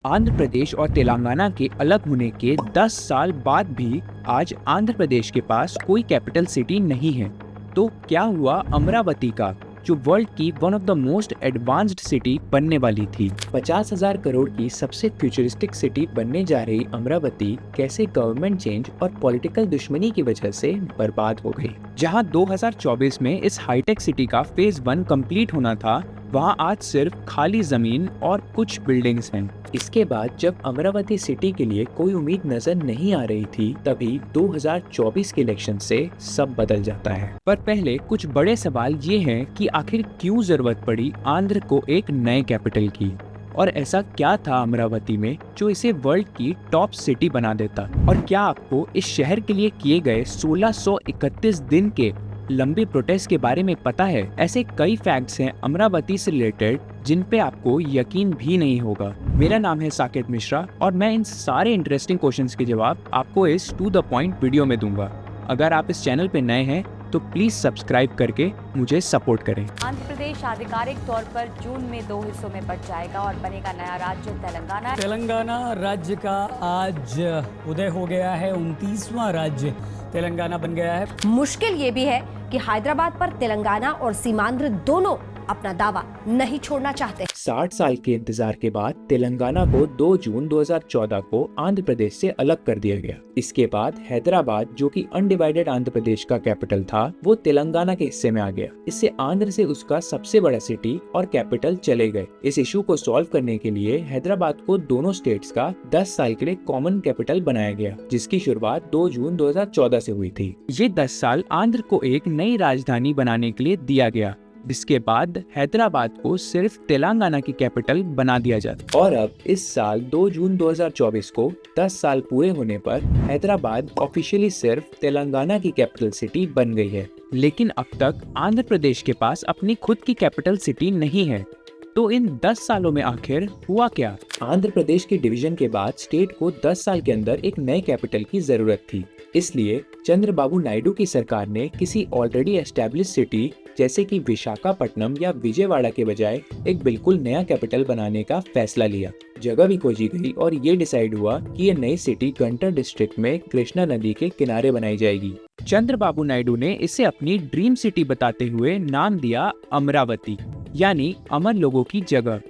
आंध्र प्रदेश और तेलंगाना के अलग होने के 10 साल बाद भी आज आंध्र प्रदेश के पास कोई कैपिटल सिटी नहीं है। तो क्या हुआ अमरावती का, जो वर्ल्ड की one of the most advanced city बनने वाली थी। 50,000 करोड़ की सबसे फ्यूचरिस्टिक सिटी बनने जा रही अमरावती कैसे गवर्नमेंट चेंज और पॉलिटिकल दुश्मनी की वजह से बर्बाद हो गई। जहां 2024 में इस हाईटेक सिटी का फेज 1 कंप्लीट होना था, वहां आज सिर्फ खाली जमीन और कुछ बिल्डिंग्स हैं। इसके बाद जब अमरावती सिटी के लिए कोई उम्मीद नजर नहीं आ रही थी, तभी 2024 के इलेक्शन से सब बदल जाता है। पर पहले कुछ बड़े सवाल ये हैं कि आखिर क्यों जरूरत पड़ी आंध्र को एक नए कैपिटल की, और ऐसा क्या था अमरावती में जो इसे वर्ल्ड की टॉप सिटी बना देता। और क्या आपको इस शहर के लिए किए गए 1631 दिन के लंबे प्रोटेस्ट के बारे में पता है? ऐसे कई फैक्ट्स हैं अमरावती से रिलेटेड जिन पे आपको यकीन भी नहीं होगा। मेरा नाम है साकेत मिश्रा और मैं इन सारे इंटरेस्टिंग क्वेश्चंस के जवाब आपको इस टू द पॉइंट वीडियो में दूंगा। अगर आप इस चैनल पे नए हैं तो प्लीज सब्सक्राइब करके मुझे सपोर्ट करें। आंध्र प्रदेश आधिकारिक तौर पर जून में 2 हिस्सों में बंट जाएगा और बनेगा नया राज्य तेलंगाना। तेलंगाना राज्य का आज उदय हो गया है। 29वां राज्य तेलंगाना बन गया है। मुश्किल ये भी है कि हैदराबाद पर तेलंगाना और सीमांध्र दोनों अपना दावा नहीं छोड़ना चाहते। 60 साल के इंतजार के बाद तेलंगाना को 2 जून 2014 को आंध्र प्रदेश से अलग कर दिया गया। इसके बाद हैदराबाद, जो कि अनडिवाइडेड आंध्र प्रदेश का कैपिटल था, वो तेलंगाना के हिस्से में आ गया। इससे आंध्र से उसका सबसे बड़ा सिटी और कैपिटल चले गए। इस इशू को सॉल्व करने के लिए हैदराबाद को दोनों स्टेट्स का 10 साल के लिए कॉमन कैपिटल बनाया गया, जिसकी शुरुआत 2 जून 2014 से हुई थी। ये 10 साल आंध्र को एक नई राजधानी बनाने के लिए दिया गया, जिसके बाद हैदराबाद को सिर्फ तेलंगाना की कैपिटल बना दिया जाता। और अब इस साल 2 जून 2024 को 10 साल पूरे होने पर हैदराबाद ऑफिशियली सिर्फ तेलंगाना की कैपिटल सिटी बन गई है। लेकिन अब तक आंध्र प्रदेश के पास अपनी खुद की कैपिटल सिटी नहीं है। तो इन 10 सालों में आखिर हुआ क्या? आंध्र प्रदेश के डिवीजन के बाद स्टेट को 10 साल के अंदर एक नए कैपिटल की जरूरत थी। इसलिए चंद्रबाबू नायडू की सरकार ने किसी ऑलरेडी एस्टेब्लिश सिटी जैसे कि विशाखापट्टनम या विजयवाड़ा के बजाय एक बिल्कुल नया कैपिटल बनाने का फैसला लिया। जगह भी खोजी गई और ये डिसाइड हुआ कि ये नई सिटी गंटर डिस्ट्रिक्ट में कृष्णा नदी के किनारे बनाई जाएगी। चंद्रबाबू नायडू ने इसे अपनी ड्रीम सिटी बताते हुए नाम दिया अमरावती, यानी अमर लोगों की जगह।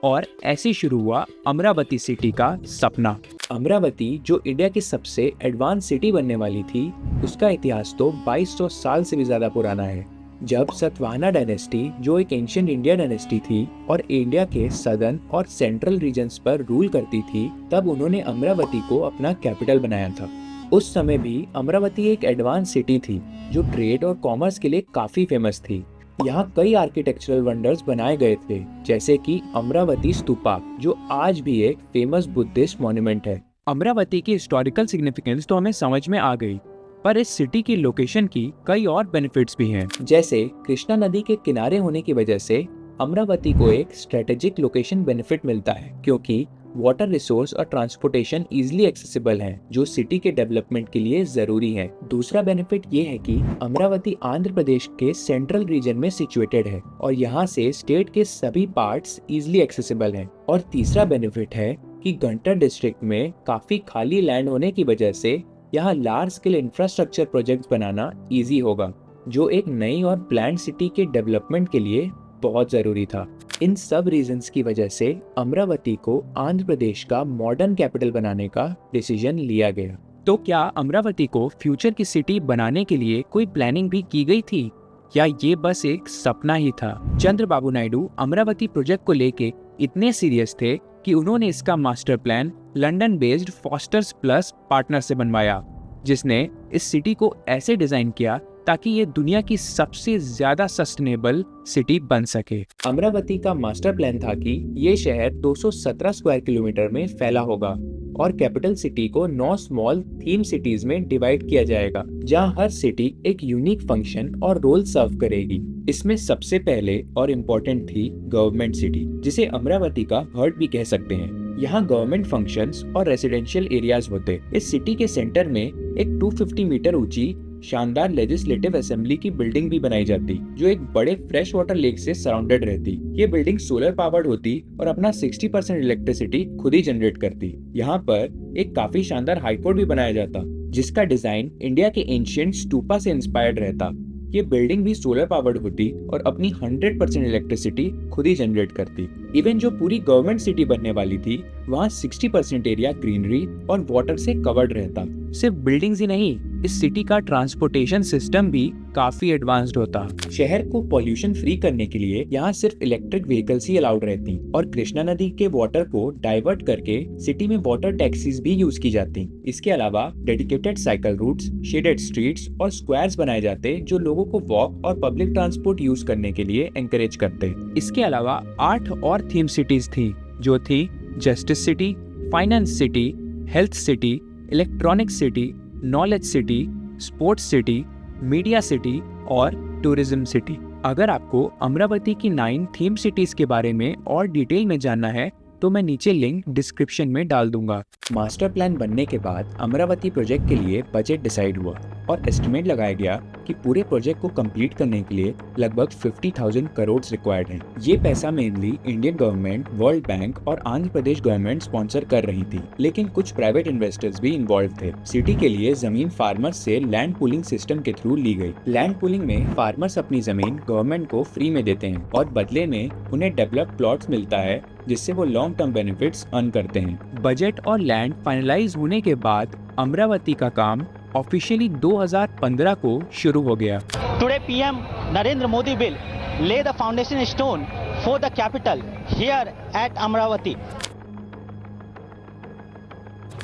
और ऐसे शुरू हुआ अमरावती सिटी का सपना। अमरावती, जो इंडिया की सबसे एडवांस सिटी बनने वाली थी, उसका इतिहास तो 2200 साल से भी ज्यादा पुराना है। जब सतवाहना डायनेस्टी, जो एक एंशिएंट इंडिया डायनेस्टी थी और इंडिया के सदर्न और सेंट्रल रीजन्स पर रूल करती थी, तब उन्होंने अमरावती को अपना कैपिटल बनाया था। उस समय भी अमरावती एक एडवांस सिटी थी जो ट्रेड और कॉमर्स के लिए काफी फेमस थी। यहाँ कई आर्किटेक्चरल वंडर्स बनाए गए थे, जैसे कि अमरावती स्तूपा, जो आज भी एक फेमस बुद्धिस्ट मॉन्यूमेंट है। अमरावती की हिस्टोरिकल सिग्निफिकेंस तो हमें समझ में आ गई, पर इस सिटी की लोकेशन की कई और बेनिफिट्स भी हैं। जैसे कृष्णा नदी के किनारे होने की वजह से अमरावती को एक स्ट्रेटेजिक लोकेशन बेनिफिट मिलता है, क्योंकि वाटर रिसोर्स और ट्रांसपोर्टेशन इजीली एक्सेसिबल हैं, जो सिटी के डेवलपमेंट के लिए जरूरी है। दूसरा बेनिफिट ये है कि अमरावती आंध्र प्रदेश के सेंट्रल रीजन में सिचुएटेड है और यहाँ से स्टेट के सभी पार्ट्स इजीली एक्सेसिबल हैं। और तीसरा बेनिफिट है कि गंटर डिस्ट्रिक्ट में काफी खाली लैंड होने की वजह से यहाँ लार्ज स्केल इंफ्रास्ट्रक्चर प्रोजेक्ट्स बनाना इजी होगा, जो एक नई और प्लान्ड सिटी के डेवलपमेंट के लिए बहुत जरूरी था। इन सब रीजंस की वजह से अमरावती को आंध्र प्रदेश का मॉडर्न कैपिटल बनाने का डिसीजन लिया गया। तो क्या अमरावती को फ्यूचर की सिटी बनाने के लिए कोई प्लानिंग भी की गई थी, या ये बस एक सपना ही था? चंद्रबाबू नायडू अमरावती प्रोजेक्ट को लेके इतने सीरियस थे कि उन्होंने इसका master plan London based fosters plus partner से बनवाया, जिसने इस सिटी को ऐसे डिजाइन किया ताकि ये दुनिया की सबसे ज्यादा सस्टेनेबल सिटी बन सके। अमरावती का मास्टर प्लान था कि ये शहर 217 स्क्वायर किलोमीटर में फैला होगा और कैपिटल सिटी को 9 स्मॉल थीम सिटीज में डिवाइड किया जाएगा, जहां हर सिटी एक यूनिक फंक्शन और रोल सर्व करेगी। इसमें सबसे पहले और इम्पोर्टेंट थी गवर्नमेंट सिटी, जिसे अमरावती का हर्ट भी कह सकते हैं। यहाँ गवर्नमेंट फंक्शंस और रेसिडेंशियल एरियाज होते। इस सिटी के सेंटर में एक 250 मीटर ऊंची शानदार लेजिस्लेटिव असेंबली की बिल्डिंग भी बनाई जाती, जो एक बड़े फ्रेश वाटर लेक से सराउंडेड रहती। ये बिल्डिंग सोलर पावर्ड होती और अपना 60% इलेक्ट्रिसिटी खुद ही जनरेट करती। यहाँ पर एक काफी शानदार हाई कोर्ट भी बनाया जाता, जिसका डिजाइन इंडिया के एंशिएंट स्टूपा से इंस्पायर्ड रहता। ये बिल्डिंग भी सोलर पावर्ड होती और अपनी 100% इलेक्ट्रिसिटी खुद ही जनरेट करती। इवन जो पूरी गवर्नमेंट सिटी बनने वाली थी, वहाँ 60% एरिया ग्रीनरी और वाटर से कवर्ड रहता। सिर्फ बिल्डिंग्स ही नहीं, इस सिटी का ट्रांसपोर्टेशन सिस्टम भी काफी एडवांस्ड होता। शहर को पॉल्यूशन फ्री करने के लिए यहाँ सिर्फ इलेक्ट्रिक व्हीकल्स ही अलाउड रहती और कृष्णा नदी के वाटर को डाइवर्ट करके सिटी में वाटर टैक्सीज भी यूज की जाती। इसके अलावा dedicated cycle routes, shaded streets और स्क्वायर्स बनाए जाते, जो लोगों को वॉक और पब्लिक ट्रांसपोर्ट यूज करने के लिए एनकरेज करते। इसके अलावा 8 और थीम सिटीज थी, जो थी justice city, finance city, health city, electronic city, knowledge city, sports city, media city और टूरिज्म सिटी। अगर आपको अमरावती की 9 थीम सिटीज के बारे में और डिटेल में जानना है तो मैं नीचे लिंक डिस्क्रिप्शन में डाल दूंगा। मास्टर प्लान बनने के बाद अमरावती प्रोजेक्ट के लिए बजट डिसाइड हुआ और एस्टिमेट लगाया गया कि पूरे प्रोजेक्ट को कंप्लीट करने के लिए लगभग 50,000 करोड़ रिक्वायर्ड हैं। ये पैसा mainly Indian government, world bank और आंध्र प्रदेश गवर्नमेंट स्पॉन्सर कर रही थी, लेकिन कुछ प्राइवेट इन्वेस्टर्स भी इन्वॉल्व थे। सिटी के लिए जमीन फार्मर्स से लैंड पूलिंग सिस्टम के थ्रू ली गई। लैंड पूलिंग में फार्मर्स अपनी जमीन गवर्नमेंट को फ्री में देते हैं और बदले में उन्हें डेवलप प्लॉट्स मिलता है, जिससे वो लॉन्ग टर्म बेनिफिट्स अर्न करते हैं। बजट और लैंड फाइनलाइज होने के बाद अमरावती का काम ऑफिशियली 2015 को शुरू हो गया। Today PM Narendra Modi will lay the foundation stone for the capital here at Amravati.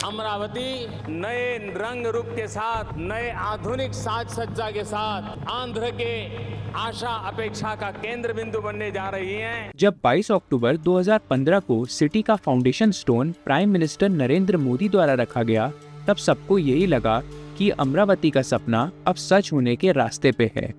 Amravati नए रंग रूप के साथ, नए आधुनिक साज सज्जा के साथ आंध्र के आशा अपेक्षा का केंद्र बिंदु बनने जा रही है। जब 22 अक्टूबर 2015 को सिटी का foundation stone prime minister Narendra Modi द्वारा रखा गया, तब सबको यही लगा कि अमरावती का सपना अब सच होने के रास्ते पे है।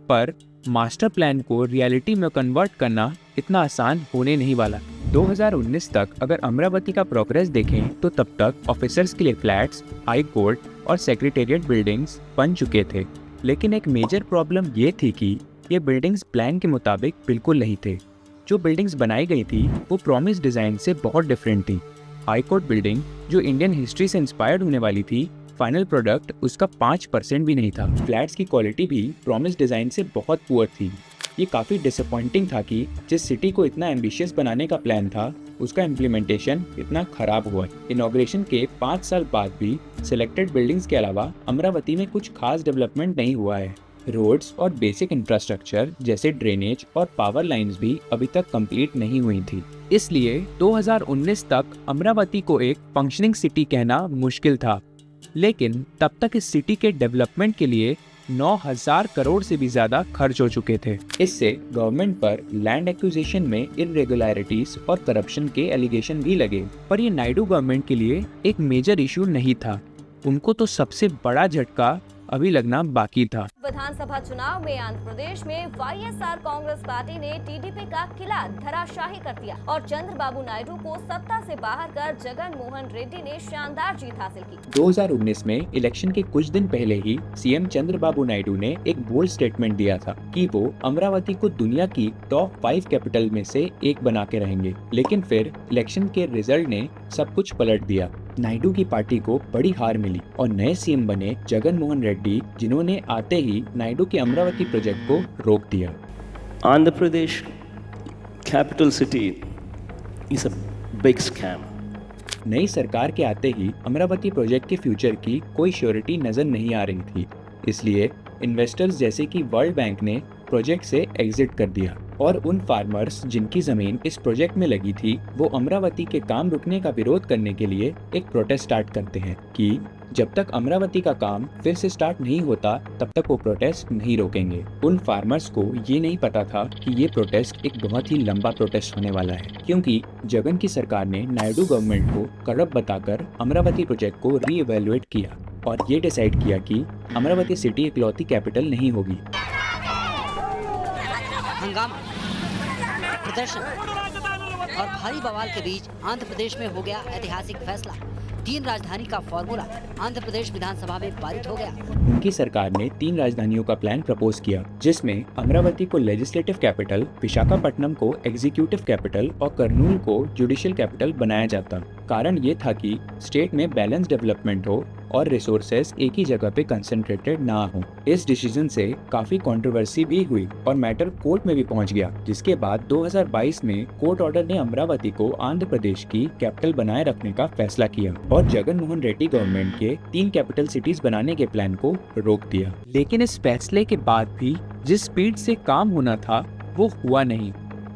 पर मास्टर प्लान को रियलिटी में कन्वर्ट करना इतना आसान होने नहीं वाला। 2019 तक अगर अमरावती का प्रोग्रेस देखें तो तब तक ऑफिसर्स के लिए फ्लैट्स, हाई कोर्ट और सेक्रेटेरिएट बिल्डिंग्स बन चुके थे। लेकिन एक मेजर प्रॉब्लम ये थी कि ये बिल्डिंग्स प्लान के मुताबिक बिल्कुल नहीं थे। जो बिल्डिंग्स बनाई गई थी वो प्रॉमिस डिज़ाइन से बहुत डिफरेंट थी। हाई कोर्ट बिल्डिंग जो इंडियन हिस्ट्री से इंस्पायर्ड होने वाली थी, फाइनल प्रोडक्ट उसका 5% भी नहीं था। फ्लैट्स की क्वालिटी भी प्रॉमिस डिज़ाइन से बहुत पुअर थी। ये काफ़ी डिसअपॉइंटिंग था कि जिस सिटी को इतना एम्बिशियस बनाने का प्लान था, उसका इम्प्लीमेंटेशन इतना खराब हुआ। इनॉग्रेशन के 5 साल बाद भी सिलेक्टेड बिल्डिंग्स के अलावा अमरावती में कुछ खास डेवलपमेंट नहीं हुआ है। रोड्स और बेसिक इंफ्रास्ट्रक्चर जैसे ड्रेनेज और पावर लाइंस भी अभी तक कंप्लीट नहीं हुई थी। इसलिए 2019 तक अमरावती को एक फंक्शनिंग सिटी कहना मुश्किल था। लेकिन तब तक इस सिटी के डेवलपमेंट के लिए 9,000 करोड़ से भी ज्यादा खर्च हो चुके थे। इससे गवर्नमेंट पर लैंड एक्विजिशन में इरेगुलरिटीज और करप्शन के एलिगेशन भी लगे। पर ये नायडू गवर्नमेंट के लिए एक मेजर इशू नहीं था। उनको तो सबसे बड़ा झटका अभी लगना बाकी था। विधानसभा चुनाव में आंध्र प्रदेश में वाईएसआर कांग्रेस पार्टी ने टीडीपी का किला धराशाही कर दिया और चंद्रबाबू नायडू को सत्ता से बाहर कर जगन मोहन रेड्डी ने शानदार जीत हासिल की। 2019 में इलेक्शन के कुछ दिन पहले ही सीएम चंद्रबाबू नायडू ने एक बोल्ड स्टेटमेंट दिया था कि वो अमरावती को दुनिया की टॉप 5 कैपिटल में से एक बना के रहेंगे। लेकिन फिर इलेक्शन के रिजल्ट ने सब कुछ पलट दिया। नायडू की पार्टी को बड़ी हार मिली और नए सीएम बने जगन मोहन रेड्डी, जिन्होंने आते ही नायडू के अमरावती प्रोजेक्ट को रोक दिया। Andhra Pradesh capital city is a big scam. नई सरकार के आते ही अमरावती प्रोजेक्ट के फ्यूचर की कोई श्योरिटी नजर नहीं आ रही थी। इसलिए इन्वेस्टर्स जैसे कि वर्ल्ड बैंक ने प्रोजेक्ट से एग्जिट कर दिया और उन फार्मर्स जिनकी जमीन इस प्रोजेक्ट में लगी थी, वो अमरावती के काम रुकने का विरोध करने के लिए एक प्रोटेस्ट स्टार्ट करते हैं कि जब तक अमरावती का काम फिर से स्टार्ट नहीं होता तब तक वो प्रोटेस्ट नहीं रोकेंगे। उन फार्मर्स को ये नहीं पता था कि ये प्रोटेस्ट एक बहुत ही लंबा प्रोटेस्ट होने वाला है, क्योंकि जगन की सरकार ने नायडू गवर्नमेंट को करप्ट बताकर अमरावती प्रोजेक्ट को रीइवैल्यूएट किया और ये डिसाइड किया कि अमरावती सिटी इकलौती कैपिटल नहीं होगी। हंगामा, प्रदर्शन और भारी बवाल के बीच आंध्र प्रदेश में हो गया ऐतिहासिक फैसला। तीन राजधानी का फॉर्मूला आंध्र प्रदेश विधानसभा में पारित हो गया। उनकी सरकार ने 3 राजधानियों का प्लान प्रपोज किया, जिसमें अमरावती को लेजिस्लेटिव कैपिटल, विशाखापट्टनम को एग्जीक्यूटिव कैपिटल और कर्नूल को जुडिशियल कैपिटल बनाया जाता। कारण ये था कि स्टेट में बैलेंस डेवलपमेंट हो और रिसोर्सेज एक ही जगह पे कंसंट्रेटेड ना हो। इस डिसीजन से काफी कंट्रोवर्सी भी हुई और मैटर कोर्ट में भी पहुंच गया, जिसके बाद 2022 में कोर्ट ऑर्डर ने अमरावती को आंध्र प्रदेश की कैपिटल बनाए रखने का फैसला किया और जगन मोहन रेड्डी गवर्नमेंट के 3 कैपिटल सिटीज बनाने के प्लान को रोक दिया। लेकिन इस फैसले के बाद भी जिस स्पीड से काम होना था वो हुआ नहीं,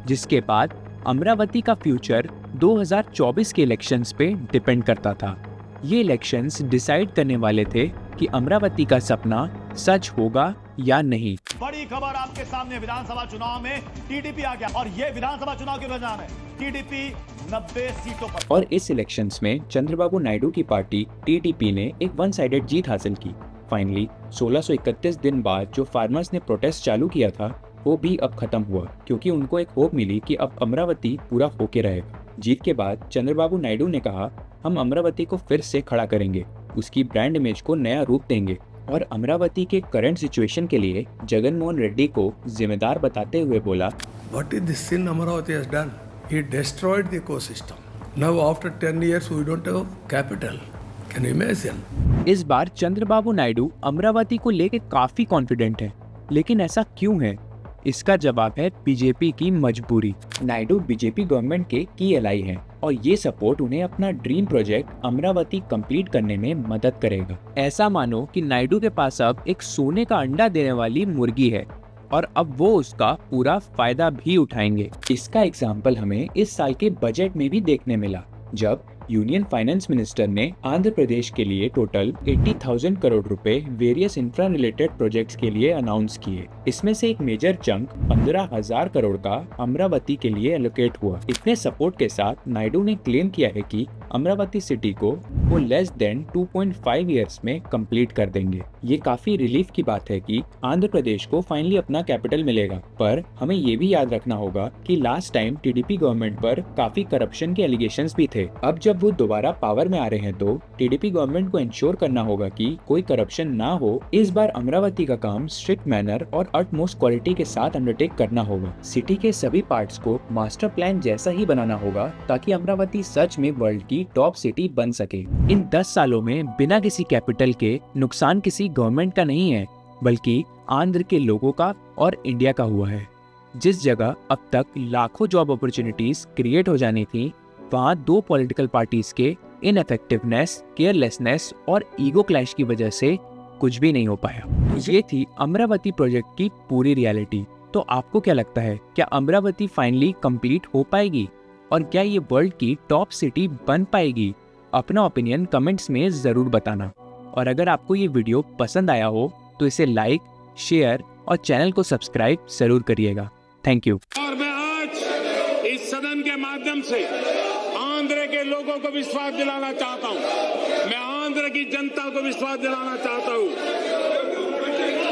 जिसके बाद अमरावती का फ्यूचर 2024 के इलेक्शंस पे डिपेंड करता था। ये इलेक्शंस डिसाइड करने वाले थे कि अमरावती का सपना सच होगा या नहीं। बड़ी खबर आपके सामने, विधानसभा चुनाव में टीडीपी आ गया और ये विधानसभा चुनाव के परिणाम है। टीडीपी 90 सीटों पर। और इस इलेक्शंस में चंद्रबाबू नायडू की पार्टी टीडीपी ने एक वन साइडेड जीत हासिल की। फाइनली 1631 दिन बाद जो फार्मर्स ने प्रोटेस्ट चालू किया था वो भी अब खत्म हुआ, क्योंकि उनको एक होप मिली कि अब अमरावती पूरा होके रहेगा। जीत के बाद चंद्रबाबू नायडू ने कहा, हम अमरावती को फिर से खड़ा करेंगे, उसकी ब्रांड इमेज को नया रूप देंगे और अमरावती के करंट सिचुएशन के लिए जगन मोहन रेड्डी को जिम्मेदार बताते हुए बोला, What is the sin Amaravati has done? He destroyed the ecosystem. Now after 10 years we don't have capital. Can you imagine? इस बार चंद्रबाबू नायडू अमरावती को लेकर काफी कॉन्फिडेंट है, लेकिन ऐसा क्यों है? इसका जवाब है बीजेपी की मजबूरी। नायडू बीजेपी गवर्नमेंट के की एलाई हैं और ये सपोर्ट उन्हें अपना ड्रीम प्रोजेक्ट अमरावती कंप्लीट करने में मदद करेगा। ऐसा मानो कि नायडू के पास अब एक सोने का अंडा देने वाली मुर्गी है और अब वो उसका पूरा फायदा भी उठाएंगे। इसका एग्जाम्पल हमें इस साल के बजट में भी देखने मिला, जब यूनियन फाइनेंस मिनिस्टर ने आंध्र प्रदेश के लिए टोटल 80,000 करोड़ रुपए वेरियस इंफ्रा रिलेटेड प्रोजेक्ट्स के लिए अनाउंस किए। इसमें से एक मेजर चंक 15,000 करोड़ का अमरावती के लिए एलोकेट हुआ। इतने सपोर्ट के साथ नायडू ने क्लेम किया है कि अमरावती सिटी को वो लेस देन 2.5 इयर्स में कंप्लीट कर देंगे। ये काफी रिलीफ की बात है कि आंध्र प्रदेश को फाइनली अपना कैपिटल मिलेगा, पर हमें ये भी याद रखना होगा कि लास्ट टाइम टीडीपी गवर्नमेंट पर काफी करप्शन के एलिगेशंस भी थे। अब जब वो दोबारा पावर में आ रहे हैं तो टीडीपी गवर्नमेंट को इंश्योर करना होगा कि कोई करप्शन ना हो। इस बार अमरावती का काम स्ट्रिक्ट मैनर और अटमोस्ट क्वालिटी के साथ अंडरटेक करना होगा। सिटी के सभी पार्ट्स को मास्टर प्लान जैसा ही बनाना होगा ताकि अमरावती सच में वर्ल्ड की टॉप सिटी बन सके। इन 10 सालों में बिना किसी कैपिटल के नुकसान किसी गवर्नमेंट का नहीं है, बल्कि आंध्र के लोगों का और इंडिया का हुआ है। जिस जगह अब तक लाखों जॉब अपॉर्चुनिटीज क्रिएट हो जानी थी, वहाँ 2 पॉलिटिकल पार्टीज के इनइफेक्टिवनेस, केयरलेसनेस और ईगो क्लैश की वजह से कुछ भी नहीं हो पाया। ये थी अमरावती प्रोजेक्ट की पूरी रियलिटी। तो आपको क्या लगता है, क्या अमरावती फाइनली कंप्लीट हो पाएगी और क्या ये वर्ल्ड की टॉप सिटी बन पाएगी? अपना ओपिनियन कमेंट्स में जरूर बताना। और अगर आपको ये वीडियो पसंद आया हो तो इसे लाइक, शेयर और चैनल को सब्सक्राइब जरूर करिएगा। Thank you. और मैं आज इस सदन के माध्यम से आंध्र के लोगों को विश्वास दिलाना चाहता हूं, मैं आंध्र की जनता को विश्वास दिलाना चाहता हूं,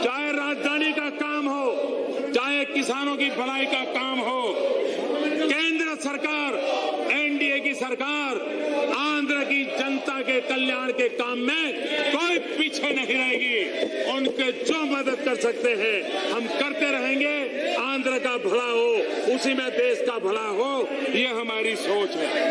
चाहे राजधानी का काम हो, चाहे किसानों की भलाई का काम हो, केंद्र सरकार, एनडीए की सरकार आंध्र की जनता के कल्याण के काम में कोई पीछे नहीं रहेगी। उनके जो मदद कर सकते हैं हम करते रहेंगे। आंध्र का भला हो, उसी में देश का भला हो, ये हमारी सोच है।